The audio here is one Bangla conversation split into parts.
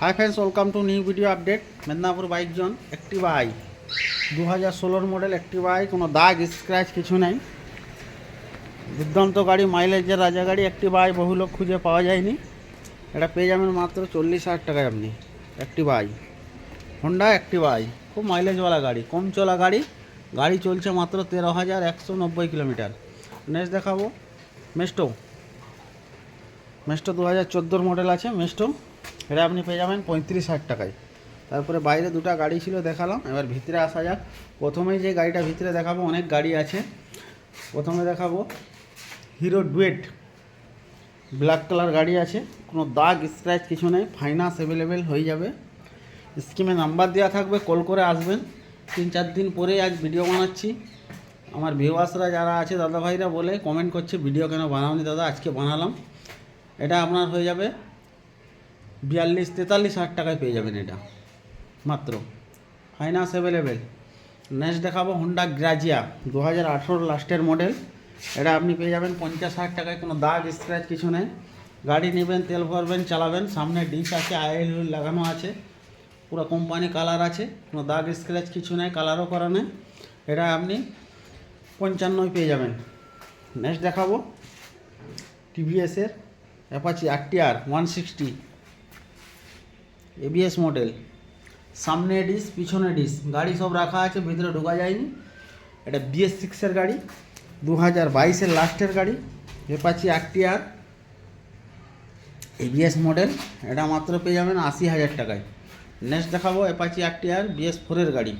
Hi friends, welcome to new video update. Medinipur bike zone Activa I 2016 model Activa I, কোনো দাগ স্ক্র্যাচ কিছু নেই। দুর্দান্ত গাড়ি, মাইলেজের রাজা গাড়ি। অ্যাক্টিভা আই বহু লোক খুঁজে পাওয়া যায়নি, এটা পেয়ে যাবেন মাত্র 40,000 টাকায় আপনি। Activa I, Honda Activa I, খুব মাইলেজওয়ালা গাড়ি, কম চলা গাড়ি। গাড়ি চলছে মাত্র 13,190 কিলোমিটার। নেক্সট দেখাবো মেস্টো। মেস্টো 2014 মডেল আছে মেস্টো, এটা আপনি পেয়ে যাবেন 35,000 টাকায়। তারপরে বাইরে দুটো গাড়ি ছিল দেখালাম, এবার ভিতরে আসা যাক। প্রথমেই যে গাড়িটা ভিতরে দেখাবো, অনেক গাড়ি আছে। প্রথমে দেখাবো হিরো ডুয়েট, ব্ল্যাক কালার গাড়ি আছে, কোনো দাগ স্ক্র্যাচ কিছু নেই, ফাইন্যান্স অ্যাভেলেবেল হয়ে যাবে। স্কিমে নাম্বার দেওয়া থাকবে, কল করে আসবেন। 3-4 দিন পরে আজ ভিডিও বানাচ্ছি। আমার ভিউয়ার্সরা যারা আছে দাদা ভাইরা বলে কমেন্ট করছে ভিডিও কেন বানাওনি দাদা, আজকে বানালাম। এটা আপনার হয়ে যাবে 42-43,000 টাকায় পেয়ে যাবেন এটা মাত্র, ফাইন্যান্স অ্যাভেলেবেল। নেক্সট দেখাবো হোন্ডা গ্রাজিয়া 2018 লাস্টের মডেল, এটা আপনি পেয়ে যাবেন 50,000 টাকায়, কোনো দাগ স্ক্র্যাচ কিছু নেই। গাড়ি নেবেন, তেল ভরবেন, চালাবেন। সামনে ডিশ আছে, আইএল হুইল লাগানো আছে, পুরো কোম্পানি কালার আছে, কোনো দাগ স্ক্র্যাচ কিছু নেই, কালারও করা নেই। এটা আপনি 55 পেয়ে যাবেন। নেক্সট দেখাবো টিভিএসের অ্যাপাচি RTR 160 ABS মডেল, সামনে ডিস পিছনে ডিস, গাড়ি সব রাখা আছে, ভিতরে ঢোকা যায়নি। এটা BS6 গাড়ি, 2022 লাস্টের গাড়ি। অ্যাপাচি RTR ABS মডেল, এটা মাত্র পেয়ে যাবেন 80,000 টাকায়। নেক্সট দেখাবো অ্যাপাচি RTR BS4 গাড়ি,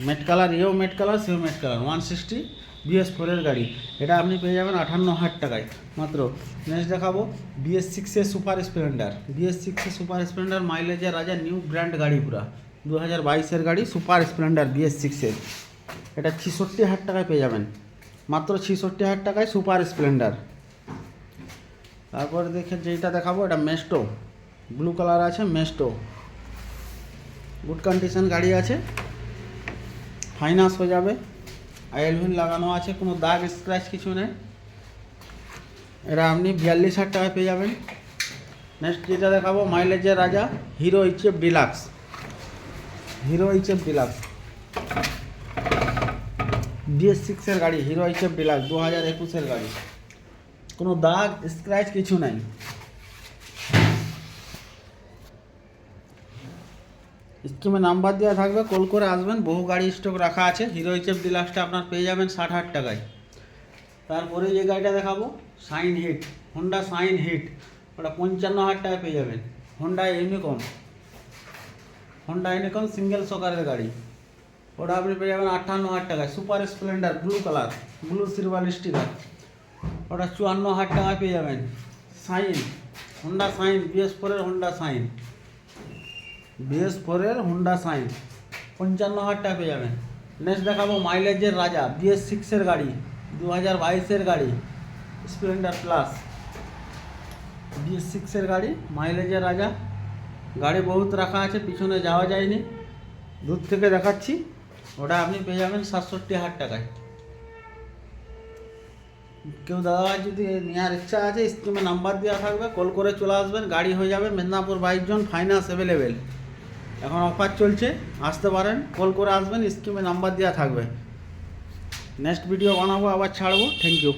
মেট কালার, এও মেট কালার সেও মেট কালার, 160 BS4 গাড়ি, এটা আপনি পেয়ে যাবেন 58,000 টাকায় মাত্র। নেক্সট দেখাবো BS6 super splendor, BS6 super splendor, মাইলেজের রাজা, নিউ ব্র্যান্ড গাড়ি, পুরা 2022 গাড়ি, সুপার স্প্লেন্ডার BS6, এটা 66,000 টাকায় পেয়ে যাবেন মাত্র, 66,000 টাকায় সুপার স্প্লেন্ডার। তারপরে দেখে যেটা দেখাবো, এটা মেস্টো, ব্লু কালার আছে মেস্টো, গুড কন্ডিশন গাড়ি আছে, ফাইন্যান্স হয়ে যাবে, আইএল হুইল লাগানো আছে, কোনো দাগ স্ক্র্যাচ কিছু নেই। এটা আপনি 42,000 টাকায় পেয়ে যাবেন। নেক্সট যেটা দেখাবো মাইলেজের রাজা, hero HF deluxe, hero HF deluxe BS6 গাড়ি, হিরো HF ডিলাক্স 2021 গাড়ি, কোনো দাগ স্ক্র্যাচ কিছু নাই। স্কিমে নাম্বার দেওয়া থাকবে, কল করে আসবেন, বহু গাড়ি স্টক রাখা আছে। হিরো HF ডিলাক্সটা আপনার পেয়ে যাবেন 60,000 টাকায়। তারপরে যে গাড়িটা দেখাবো shine hit, Honda Shine hit, ওটা 55,000 টাকায় পেয়ে যাবেন। Honda Unicorn, Honda Unicorn single শকারের গাড়ি, ওটা আপনি পেয়ে যাবেন 58,000 টাকায়। Super splendor blue colour, blue silver sticker, ওটা 54,000 টাকায় পেয়ে যাবেন। Shine, Honda Shine BS4 Honda Shine, BS4 Honda Shine 55,000 টাকা পেয়ে যাবেন। নেক্সট দেখাবো মাইলেজের রাজা, BS6 গাড়ি, 2022 গাড়ি, স্প্লেন্ডার প্লাস, BS6 গাড়ি, মাইলেজের রাজা গাড়ি, বহুত রাখা আছে, পিছনে যাওয়া যায়নি, দূর থেকে দেখাচ্ছি। ওটা আপনি পেয়ে যাবেন 67,000 টাকায়। কেউ দাদাভাই যদি নেওয়ার ইচ্ছা আছে, স্কিমে নাম্বার দেওয়া থাকবে, কল করে চলে আসবেন, গাড়ি হয়ে যাবে। Medinipur bike zone, finance available, এখন অফার চলছে, আসতে পারেন, কল করে আসবেন, স্কিমে নাম্বার দেওয়া থাকবে। নেক্সট ভিডিও বানাবো, আবার ছাড়বো। Thank you.